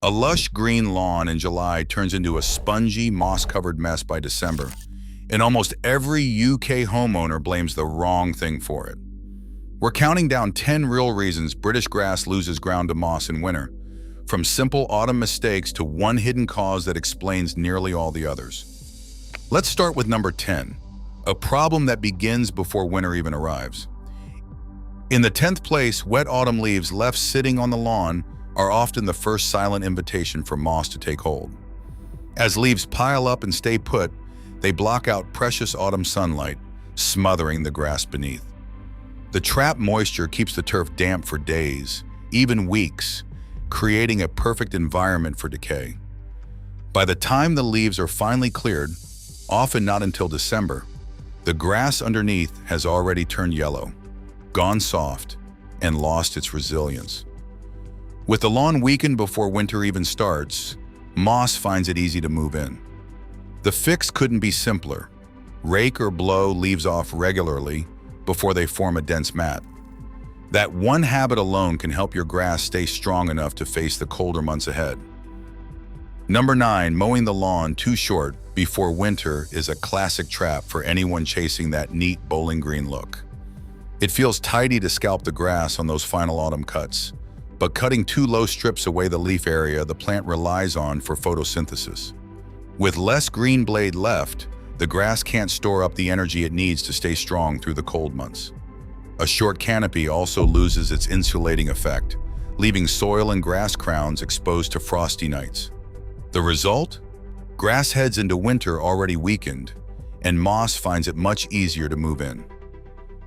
A lush green lawn in July turns into a spongy, moss-covered mess by December, and almost every UK homeowner blames the wrong thing for it. We're counting down 10 real reasons British grass loses ground to moss in winter, from simple autumn mistakes to one hidden cause that explains nearly all the others. Let's start with number 10, a problem that begins before winter even arrives. In the 10th place, wet autumn leaves left sitting on the lawn are often the first silent invitation for moss to take hold. As leaves pile up and stay put, they block out precious autumn sunlight, smothering the grass beneath. The trapped moisture keeps the turf damp for days, even weeks, creating a perfect environment for decay. By the time the leaves are finally cleared, often not until December, the grass underneath has already turned yellow, gone soft, and lost its resilience. With the lawn weakened before winter even starts, moss finds it easy to move in. The fix couldn't be simpler. Rake or blow leaves off regularly before they form a dense mat. That one habit alone can help your grass stay strong enough to face the colder months ahead. Number 9, mowing the lawn too short before winter is a classic trap for anyone chasing that neat bowling green look. It feels tidy to scalp the grass on those final autumn cuts, but cutting too low strips away the leaf area the plant relies on for photosynthesis. With less green blade left, the grass can't store up the energy it needs to stay strong through the cold months. A short canopy also loses its insulating effect, leaving soil and grass crowns exposed to frosty nights. The result? Grass heads into winter already weakened, and moss finds it much easier to move in.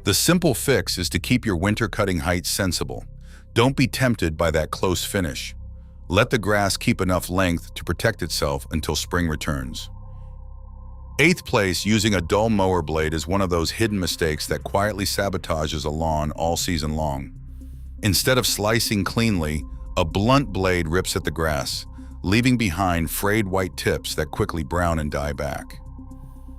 The simple fix is to keep your winter cutting height sensible. Don't be tempted by that close finish. Let the grass keep enough length to protect itself until spring returns. 8th place, using a dull mower blade is one of those hidden mistakes that quietly sabotages a lawn all season long. Instead of slicing cleanly, a blunt blade rips at the grass, leaving behind frayed white tips that quickly brown and die back.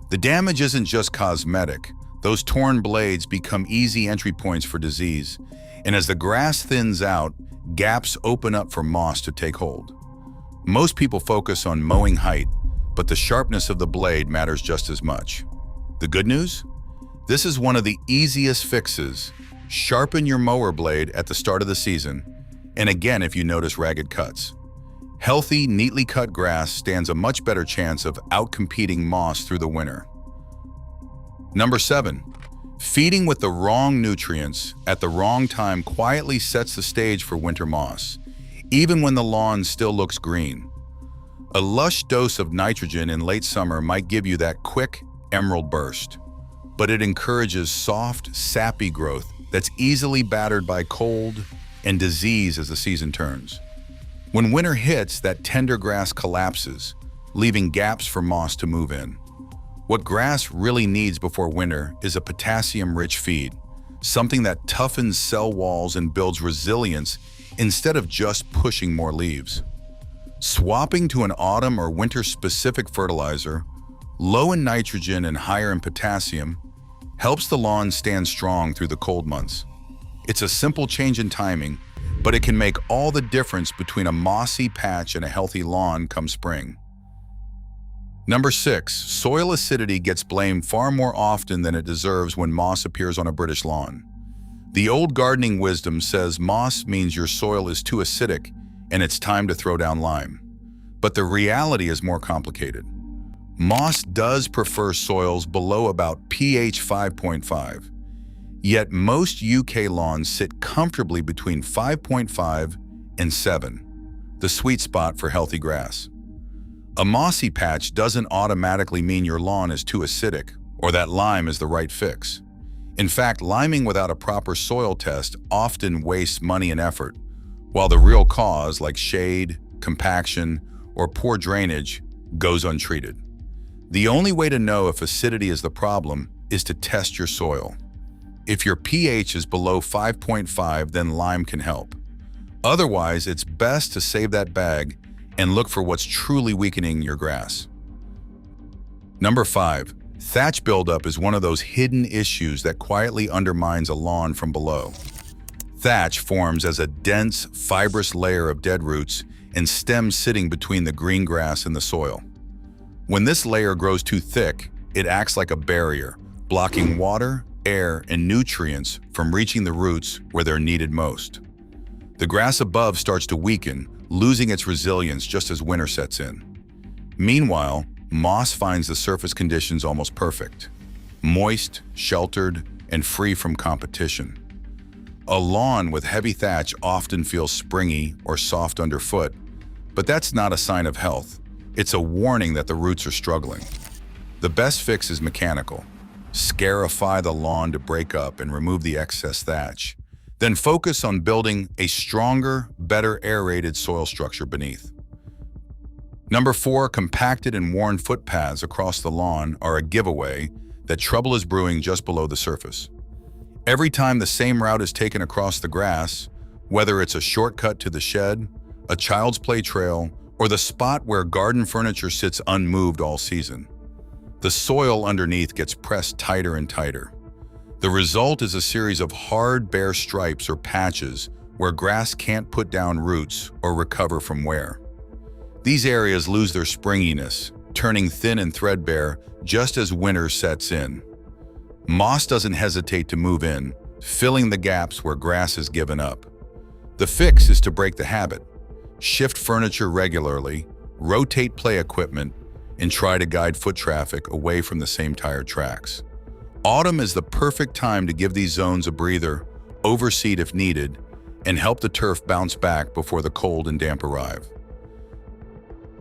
The damage isn't just cosmetic. Those torn blades become easy entry points for disease, and as the grass thins out, gaps open up for moss to take hold. Most people focus on mowing height, but the sharpness of the blade matters just as much. The good news? This is one of the easiest fixes. Sharpen your mower blade at the start of the season, and again if you notice ragged cuts. Healthy, neatly cut grass stands a much better chance of outcompeting moss through the winter. Number 7. Feeding with the wrong nutrients at the wrong time quietly sets the stage for winter moss, even when the lawn still looks green. A lush dose of nitrogen in late summer might give you that quick emerald burst, but it encourages soft, sappy growth that's easily battered by cold and disease as the season turns. When winter hits, that tender grass collapses, leaving gaps for moss to move in. What grass really needs before winter is a potassium-rich feed, something that toughens cell walls and builds resilience instead of just pushing more leaves. Swapping to an autumn or winter-specific fertilizer, low in nitrogen and higher in potassium, helps the lawn stand strong through the cold months. It's a simple change in timing, but it can make all the difference between a mossy patch and a healthy lawn come spring. Number 6, soil acidity gets blamed far more often than it deserves when moss appears on a British lawn. The old gardening wisdom says moss means your soil is too acidic and it's time to throw down lime. But the reality is more complicated. Moss does prefer soils below about pH 5.5, yet most UK lawns sit comfortably between 5.5 and 7, the sweet spot for healthy grass. A mossy patch doesn't automatically mean your lawn is too acidic or that lime is the right fix. In fact, liming without a proper soil test often wastes money and effort, while the real cause, like shade, compaction, or poor drainage, goes untreated. The only way to know if acidity is the problem is to test your soil. If your pH is below 5.5, then lime can help. Otherwise, it's best to save that bag and look for what's truly weakening your grass. Number 5, thatch buildup is one of those hidden issues that quietly undermines a lawn from below. Thatch forms as a dense, fibrous layer of dead roots and stems sitting between the green grass and the soil. When this layer grows too thick, it acts like a barrier, blocking water, air, and nutrients from reaching the roots where they're needed most. The grass above starts to weaken, losing its resilience just as winter sets in. Meanwhile, moss finds the surface conditions almost perfect: moist, sheltered, and free from competition. A lawn with heavy thatch often feels springy or soft underfoot, but that's not a sign of health. It's a warning that the roots are struggling. The best fix is mechanical. Scarify the lawn to break up and remove the excess thatch. Then focus on building a stronger, better aerated soil structure beneath. Number 4, compacted and worn footpaths across the lawn are a giveaway that trouble is brewing just below the surface. Every time the same route is taken across the grass, whether it's a shortcut to the shed, a child's play trail, or the spot where garden furniture sits unmoved all season, the soil underneath gets pressed tighter and tighter. The result is a series of hard, bare stripes or patches where grass can't put down roots or recover from wear. These areas lose their springiness, turning thin and threadbare just as winter sets in. Moss doesn't hesitate to move in, filling the gaps where grass has given up. The fix is to break the habit. Shift furniture regularly, rotate play equipment, and try to guide foot traffic away from the same tired tracks. Autumn is the perfect time to give these zones a breather, overseed if needed, and help the turf bounce back before the cold and damp arrive.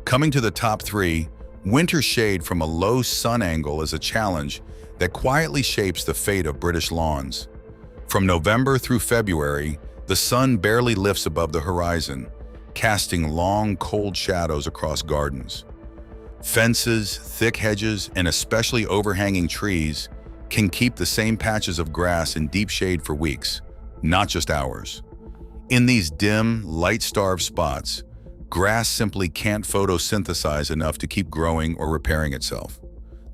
Coming to the top 3, winter shade from a low sun angle is a challenge that quietly shapes the fate of British lawns. From November through February, the sun barely lifts above the horizon, casting long, cold shadows across gardens. Fences, thick hedges, and especially overhanging trees can keep the same patches of grass in deep shade for weeks, not just hours. In these dim, light-starved spots, grass simply can't photosynthesize enough to keep growing or repairing itself.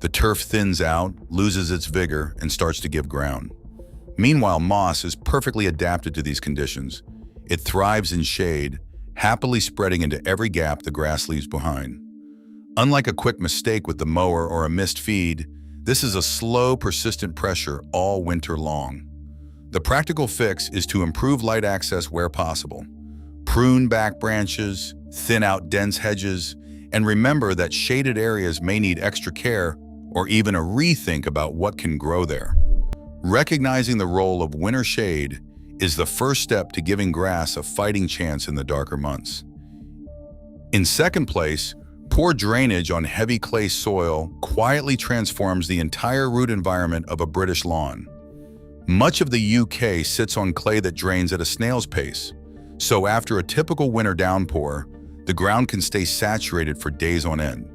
The turf thins out, loses its vigor, and starts to give ground. Meanwhile, moss is perfectly adapted to these conditions. It thrives in shade, happily spreading into every gap the grass leaves behind. Unlike a quick mistake with the mower or a missed feed, this is a slow, persistent pressure all winter long. The practical fix is to improve light access where possible. Prune back branches, thin out dense hedges, and remember that shaded areas may need extra care or even a rethink about what can grow there. Recognizing the role of winter shade is the first step to giving grass a fighting chance in the darker months. In second place, poor drainage on heavy clay soil quietly transforms the entire root environment of a British lawn. Much of the UK sits on clay that drains at a snail's pace, so after a typical winter downpour, the ground can stay saturated for days on end.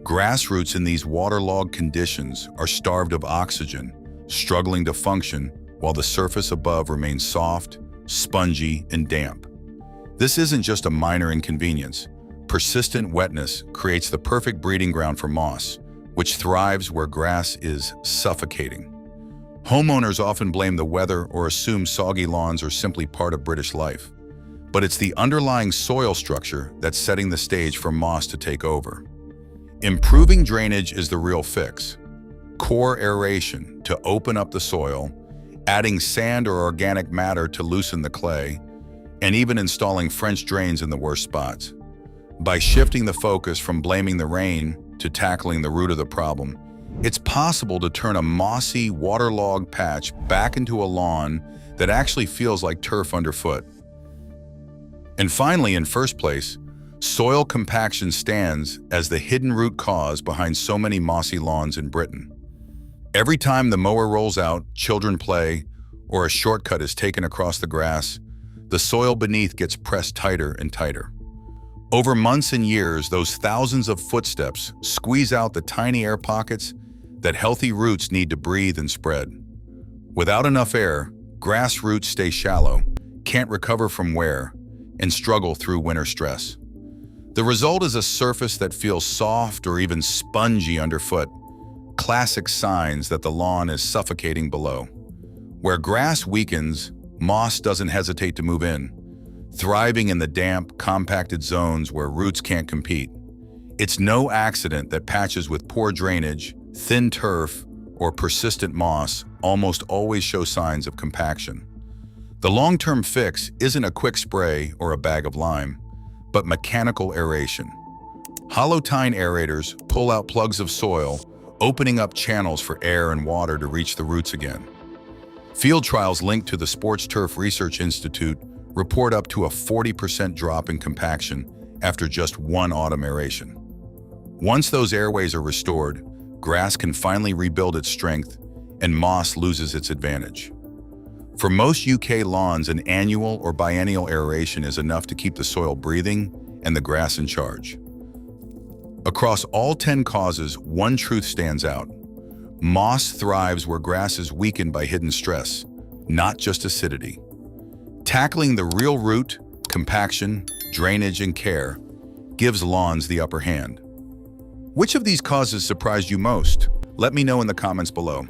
Grass roots in these waterlogged conditions are starved of oxygen, struggling to function while the surface above remains soft, spongy, and damp. This isn't just a minor inconvenience. Persistent wetness creates the perfect breeding ground for moss, which thrives where grass is suffocating. Homeowners often blame the weather or assume soggy lawns are simply part of British life. But it's the underlying soil structure that's setting the stage for moss to take over. Improving drainage is the real fix. Core aeration to open up the soil, adding sand or organic matter to loosen the clay, and even installing French drains in the worst spots. By shifting the focus from blaming the rain to tackling the root of the problem, it's possible to turn a mossy, waterlogged patch back into a lawn that actually feels like turf underfoot. And finally, in first place, soil compaction stands as the hidden root cause behind so many mossy lawns in Britain. Every time the mower rolls out, children play, or a shortcut is taken across the grass, the soil beneath gets pressed tighter and tighter. Over months and years, those thousands of footsteps squeeze out the tiny air pockets that healthy roots need to breathe and spread. Without enough air, grass roots stay shallow, can't recover from wear, and struggle through winter stress. The result is a surface that feels soft or even spongy underfoot, classic signs that the lawn is suffocating below. Where grass weakens, moss doesn't hesitate to move in, thriving in the damp, compacted zones where roots can't compete. It's no accident that patches with poor drainage, thin turf, or persistent moss almost always show signs of compaction. The long-term fix isn't a quick spray or a bag of lime, but mechanical aeration. Hollow tine aerators pull out plugs of soil, opening up channels for air and water to reach the roots again. Field trials linked to the Sports Turf Research Institute report up to a 40% drop in compaction after just one autumn aeration. Once those airways are restored, grass can finally rebuild its strength and moss loses its advantage. For most UK lawns, an annual or biennial aeration is enough to keep the soil breathing and the grass in charge. Across all 10 causes, one truth stands out. Moss thrives where grass is weakened by hidden stress, not just acidity. Tackling the real root, compaction, drainage, and care gives lawns the upper hand. Which of these causes surprised you most? Let me know in the comments below.